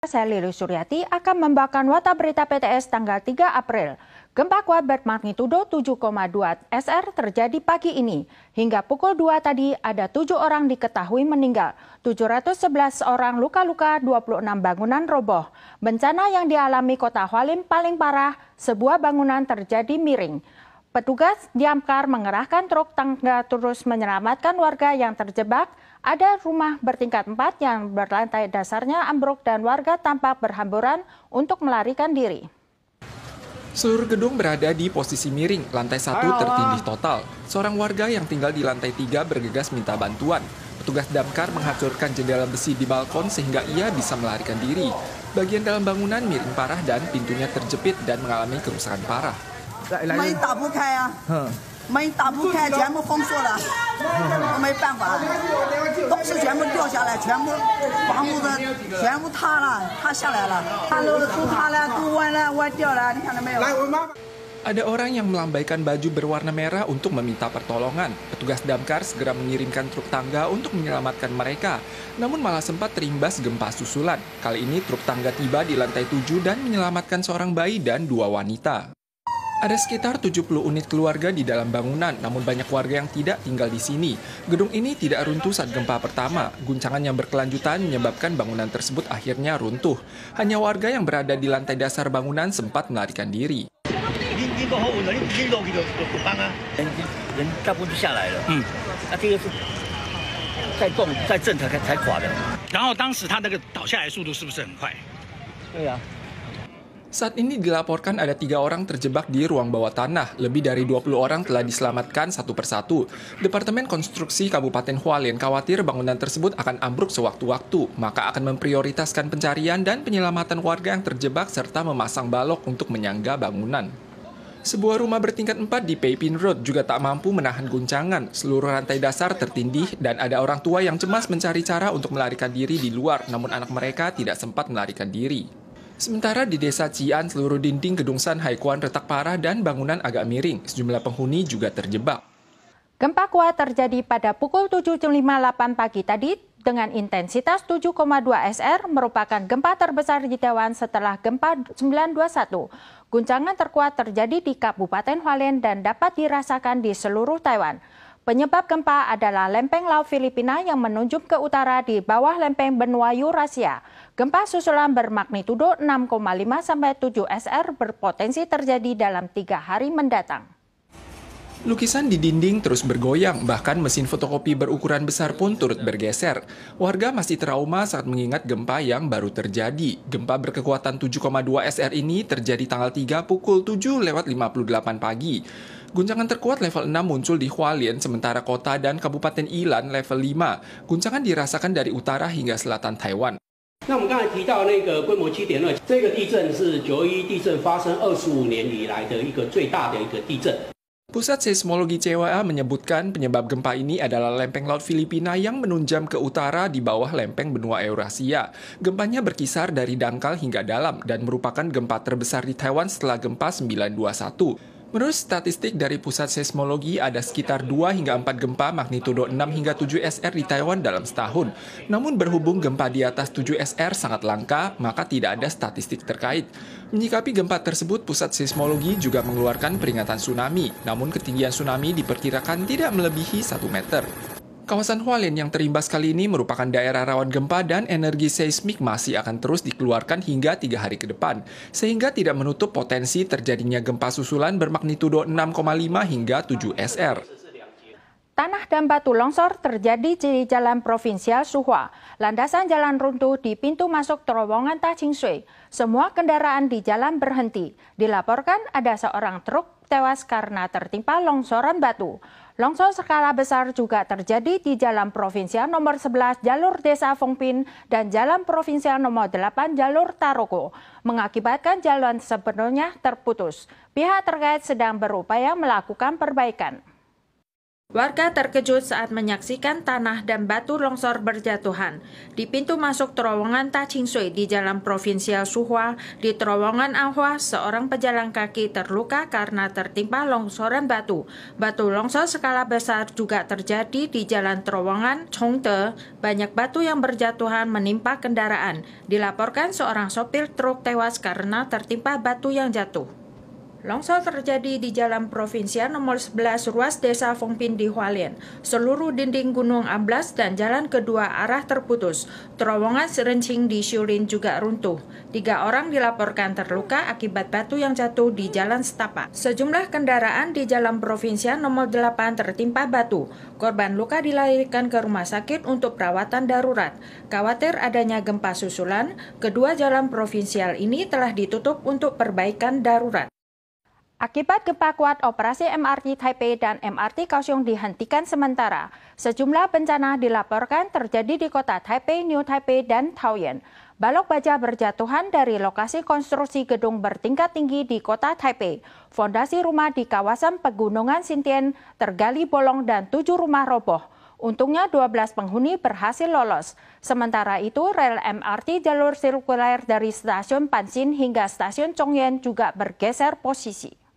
Saya Lili Suryati akan membawakan Warta Berita PTS tanggal 3 April. Gempa kuat bermagnitudo 7,2 SR terjadi pagi ini. Hingga pukul 2 tadi ada 7 orang diketahui meninggal. 711 orang luka-luka, 26 bangunan roboh. Bencana yang dialami kota Hualien paling parah, sebuah bangunan terjadi miring. Petugas Damkar mengerahkan truk tangga terus menyelamatkan warga yang terjebak. Ada rumah bertingkat 4 yang berlantai dasarnya ambruk dan warga tampak berhamburan untuk melarikan diri. Seluruh gedung berada di posisi miring, lantai 1 tertindih total. Seorang warga yang tinggal di lantai 3 bergegas minta bantuan. Petugas Damkar menghancurkan jendela besi di balkon sehingga ia bisa melarikan diri. Bagian dalam bangunan miring parah dan pintunya terjepit dan mengalami kerusakan parah. 门打不开啊，门打不开，全部封锁了，没办法，东西全部掉下来，全部房屋的全部塌了，塌下来了，塌楼的都塌了，都歪了，歪掉了，你看到没有？ Ada orang yang melambaikan baju berwarna merah untuk meminta pertolongan. Petugas Damkar segera mengirimkan truk tangga untuk menyelamatkan mereka. Namun malah sempat terimbas gempa susulan. Kali ini truk tangga tiba di lantai 7 dan menyelamatkan seorang bayi dan 2 wanita. Ada sekitar 70 unit keluarga di dalam bangunan, namun banyak warga yang tidak tinggal di sini. Gedung ini tidak runtuh saat gempa pertama. Guncangan yang berkelanjutan menyebabkan bangunan tersebut akhirnya runtuh. Hanya warga yang berada di lantai dasar bangunan sempat melarikan diri. 人大部分就下来了，这个是再动再震才垮的。然后当时它那个倒下来速度是不是很快？对啊。 Saat ini dilaporkan ada 3 orang terjebak di ruang bawah tanah. Lebih dari 20 orang telah diselamatkan satu persatu. Departemen Konstruksi Kabupaten Hualien khawatir bangunan tersebut akan ambruk sewaktu-waktu, maka akan memprioritaskan pencarian dan penyelamatan warga yang terjebak serta memasang balok untuk menyangga bangunan. Sebuah rumah bertingkat 4 di Peipin Road juga tak mampu menahan guncangan. Seluruh lantai dasar tertindih dan ada orang tua yang cemas mencari cara untuk melarikan diri di luar, namun anak mereka tidak sempat melarikan diri. Sementara di desa Cian, seluruh dinding gedung San Haikuan retak parah dan bangunan agak miring. Sejumlah penghuni juga terjebak. Gempa kuat terjadi pada pukul 7.58 pagi tadi dengan intensitas 7,2 SR merupakan gempa terbesar di Taiwan setelah gempa 921. Guncangan terkuat terjadi di Kabupaten Hualien dan dapat dirasakan di seluruh Taiwan. Penyebab gempa adalah lempeng laut Filipina yang menunjuk ke utara di bawah lempeng benua Eurasia. Gempa susulan bermagnitudo 6,5 sampai 7 SR berpotensi terjadi dalam 3 hari mendatang. Lukisan di dinding terus bergoyang, bahkan mesin fotokopi berukuran besar pun turut bergeser. Warga masih trauma saat mengingat gempa yang baru terjadi. Gempa berkekuatan 7,2 SR ini terjadi tanggal 3 pukul 7:58 pagi. Guncangan terkuat level 6 muncul di Hualien, sementara kota dan Kabupaten Ilan level 5. Guncangan dirasakan dari utara hingga selatan Taiwan. 那我们刚才提到那个规模7.2，这个地震是911地震发生25年以来的一个最大的一个地震。 Pusat Seismologi CWA menyebutkan penyebab gempa ini adalah lempeng laut Filipina yang menunjam ke utara di bawah lempeng benua Eurasia. Gempanya berkisar dari dangkal hingga dalam dan merupakan gempa terbesar di Taiwan setelah gempa 921. Menurut statistik dari Pusat Seismologi, ada sekitar 2 hingga 4 gempa magnitudo 6 hingga 7 SR di Taiwan dalam setahun. Namun berhubung gempa di atas 7 SR sangat langka, maka tidak ada statistik terkait. Menyikapi gempa tersebut, Pusat Seismologi juga mengeluarkan peringatan tsunami. Namun ketinggian tsunami diperkirakan tidak melebihi 1 meter. Kawasan Hualien yang terimbas kali ini merupakan daerah rawan gempa dan energi seismik masih akan terus dikeluarkan hingga 3 hari ke depan, sehingga tidak menutup potensi terjadinya gempa susulan bermagnitudo 6,5 hingga 7 SR. Tanah dan batu longsor terjadi di Jalan Provinsial Suhua. Landasan jalan runtuh di pintu masuk terowongan Tachingsui. Semua kendaraan di jalan berhenti. Dilaporkan ada seorang truk tewas karena tertimpa longsoran batu. Longsor skala besar juga terjadi di Jalan Provinsial nomor 11 jalur Desa Fongpin dan Jalan Provinsial nomor 8 jalur Taroko, mengakibatkan jalan sepenuhnya terputus. Pihak terkait sedang berupaya melakukan perbaikan. Warga terkejut saat menyaksikan tanah dan batu longsor berjatuhan di pintu masuk terowongan Tachingsui di Jalan Provinsial Suhua. Di terowongan Anhua, seorang pejalan kaki terluka karena tertimpa longsoran batu. Batu longsor skala besar juga terjadi di Jalan Terowongan Chongde. Banyak batu yang berjatuhan menimpa kendaraan. Dilaporkan seorang sopir truk tewas karena tertimpa batu yang jatuh. Longsor terjadi di Jalan Provinsial nomor 11 ruas Desa Fongpin di Hualien. Seluruh dinding gunung amblas dan jalan kedua arah terputus. Terowongan Serencing di Shulin juga runtuh. 3 orang dilaporkan terluka akibat batu yang jatuh di Jalan Setapak. Sejumlah kendaraan di Jalan Provinsial nomor 8 tertimpa batu. Korban luka dilarikan ke rumah sakit untuk perawatan darurat. Khawatir adanya gempa susulan, kedua jalan provinsial ini telah ditutup untuk perbaikan darurat. Akibat gempa kuat, operasi MRT Taipei dan MRT Kaohsiung dihentikan sementara. Sejumlah bencana dilaporkan terjadi di kota Taipei, New Taipei, dan Taoyuan. Balok baja berjatuhan dari lokasi konstruksi gedung bertingkat tinggi di kota Taipei. Fondasi rumah di kawasan pegunungan Xintian tergali bolong dan 7 rumah roboh. Untungnya 12 penghuni berhasil lolos. Sementara itu, rel MRT jalur sirkuler dari stasiun Panxin hingga stasiun Chongyan juga bergeser posisi.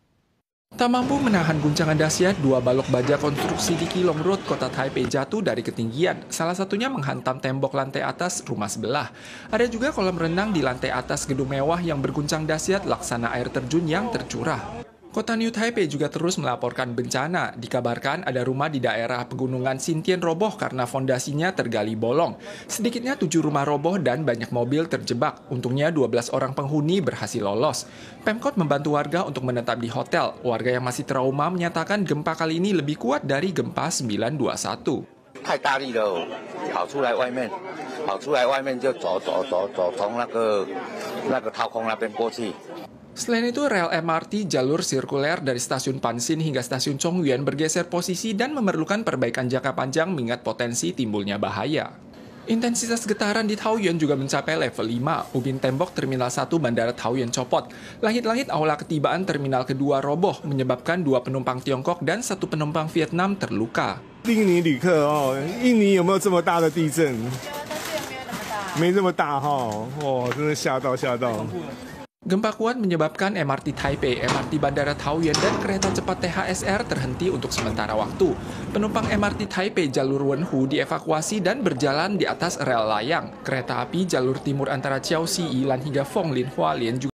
Tak mampu menahan guncangan dahsyat, 2 balok baja konstruksi di Keelung Road, kota Taipei jatuh dari ketinggian. Salah satunya menghantam tembok lantai atas rumah sebelah. Ada juga kolam renang di lantai atas gedung mewah yang berguncang dahsyat laksana air terjun yang tercurah. Kota New Taipei juga terus melaporkan bencana. Dikabarkan ada rumah di daerah pegunungan Xintian roboh karena fondasinya tergali bolong. Sedikitnya 7 rumah roboh dan banyak mobil terjebak. Untungnya 12 orang penghuni berhasil lolos. Pemkot membantu warga untuk menetap di hotel. Warga yang masih trauma menyatakan gempa kali ini lebih kuat dari gempa 921. 太大力了，跑出来外面就走，从那个掏空那边过去。 Selain itu, rel MRT jalur sirkuler dari stasiun Panxin hingga stasiun Chongyuan bergeser posisi dan memerlukan perbaikan jangka panjang mengingat potensi timbulnya bahaya. Intensitas getaran di Taoyuan juga mencapai level 5. Ubin tembok Terminal 1 Bandara Taoyuan copot. Langit-langit aula ketibaan Terminal kedua roboh, menyebabkan 2 penumpang Tiongkok dan 1 penumpang Vietnam terluka. 印尼旅客哦，印尼有没有这么大的地震？没这么大哈，哇，真的吓到。 Gempa kuat menyebabkan MRT Taipei, MRT Bandara Taoyuan, dan kereta cepat THSR terhenti untuk sementara waktu. Penumpang MRT Taipei jalur Wenhu dievakuasi dan berjalan di atas rel layang. Kereta api jalur timur antara Jiaoxi, Yilan hingga Fonglin, Hualien juga